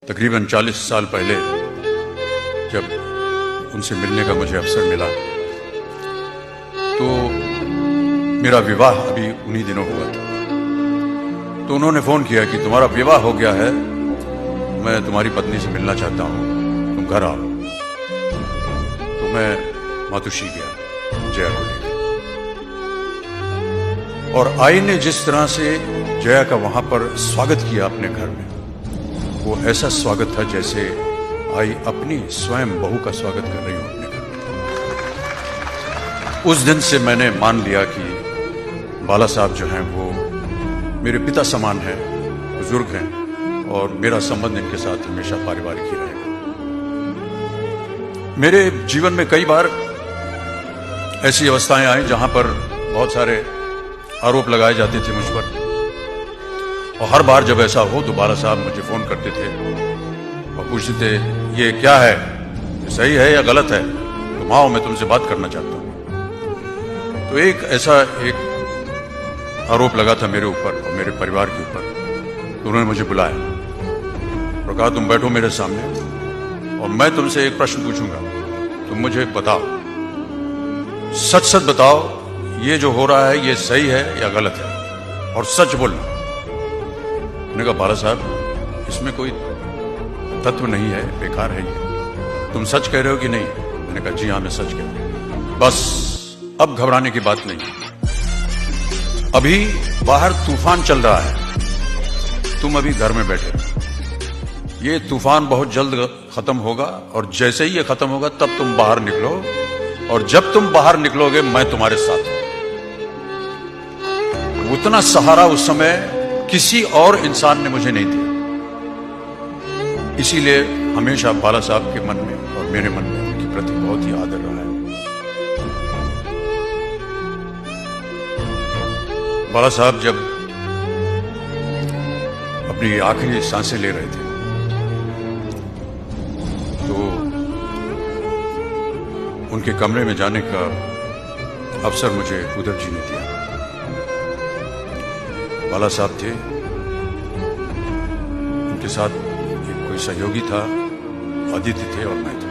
तकरीबन 40 साल पहले जब उनसे मिलने का मुझे अवसर मिला तो मेरा विवाह अभी उन्हीं दिनों हुआ था। तो उन्होंने फोन किया कि तुम्हारा विवाह हो गया है, मैं तुम्हारी पत्नी से मिलना चाहता हूं, तुम घर आओ। तो मैं मातुश्री गया जया को लेकर, और आई ने जिस तरह से जया का वहां पर स्वागत किया अपने घर में, वो ऐसा स्वागत था जैसे आई अपनी स्वयं बहू का स्वागत कर रही हो अपने घर में। उस दिन से मैंने मान लिया कि बाला साहब जो हैं वो मेरे पिता समान हैं, बुजुर्ग हैं, और मेरा संबंध इनके साथ हमेशा पारिवारिक ही रहेगा। मेरे जीवन में कई बार ऐसी अवस्थाएं आई जहां पर बहुत सारे आरोप लगाए जाते थे मुझ पर, और हर बार जब ऐसा हो तो बाला साहब मुझे फोन करते थे और पूछते थे ये क्या है, ये सही है या गलत है, तुम आओ, मैं तुमसे बात करना चाहता हूं। तो एक ऐसा एक आरोप लगा था मेरे ऊपर और मेरे परिवार के ऊपर। तो उन्होंने मुझे बुलाया और कहा तुम बैठो मेरे सामने और मैं तुमसे एक प्रश्न पूछूंगा, तुम मुझे बताओ, सच सच बताओ, ये जो हो रहा है ये सही है या गलत है, और सच बोलना। मैंने कहा बाला साहब इसमें कोई तत्व नहीं है, बेकार है ये, तुम सच कह रहे हो कि नहीं? मैंने कहा जी हाँ मैं सच कह रहा हूं। बस अब घबराने की बात नहीं, अभी बाहर तूफान चल रहा है, तुम अभी घर में बैठे रहो, ये तूफान बहुत जल्द खत्म होगा, और जैसे ही ये खत्म होगा तब तुम बाहर निकलो, और जब तुम बाहर निकलोगे मैं तुम्हारे साथ हूं। उतना सहारा उस समय किसी और इंसान ने मुझे नहीं दिया, इसीलिए हमेशा बाला साहब के मन में और मेरे मन में उनके प्रति बहुत ही आदर रहा है। बाला साहब जब अपनी आखिरी सांसें ले रहे थे तो उनके कमरे में जाने का अवसर मुझे उधर जी ने दिया। बाला साहब थे, उनके साथ एक कोई सहयोगी था, आदित्य थे और मैं था।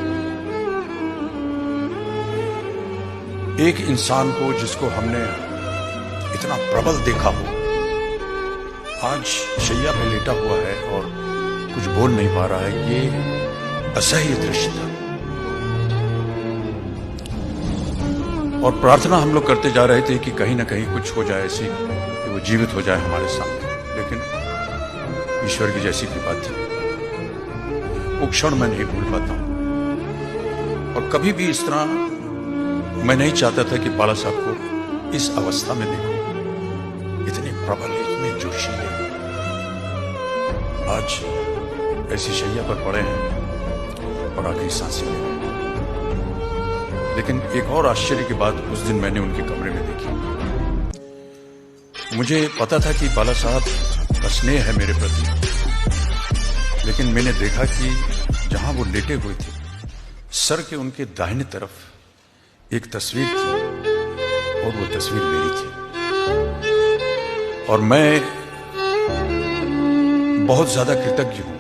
एक इंसान को जिसको हमने इतना प्रबल देखा हो, आज शैया पे लेटा हुआ है और कुछ बोल नहीं पा रहा है, ये असह्य दृश्य था। और प्रार्थना हम लोग करते जा रहे थे कि कहीं ना कहीं कुछ हो जाए ऐसी, वो जीवित हो जाए हमारे सामने, लेकिन ईश्वर की जैसी कृपा थी, वो क्षण मैं नहीं भूल पाता हूं। और कभी भी इस तरह मैं नहीं चाहता था कि बाला साहब को इस अवस्था में देखो, इतने प्रबल, इतने जोशीले, आज ऐसी शैया पर पड़े हैं और आखिरी सांसें ले रहे हैं। लेकिन एक और आश्चर्य की बात उस दिन मैंने उनके कमरे में देखी। मुझे पता था कि बाला साहब का स्नेह है मेरे प्रति, लेकिन मैंने देखा कि जहां वो लेटे हुए थे, सर के उनके दाहिने तरफ एक तस्वीर थी, और वो तस्वीर मेरी थी। और मैं बहुत ज्यादा कृतज्ञ हूं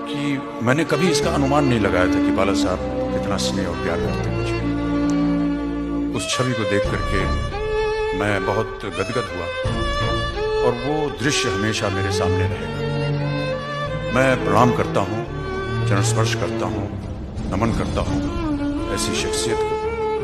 कि मैंने कभी इसका अनुमान नहीं लगाया था कि बाला साहब कितना स्नेह और प्यार करते हैं मुझे। उस छवि को देख करके मैं बहुत गदगद हुआ, और वो दृश्य हमेशा मेरे सामने रहेगा। मैं प्रणाम करता हूं, चरण स्पर्श करता हूं, नमन करता हूं ऐसी शख्सियत को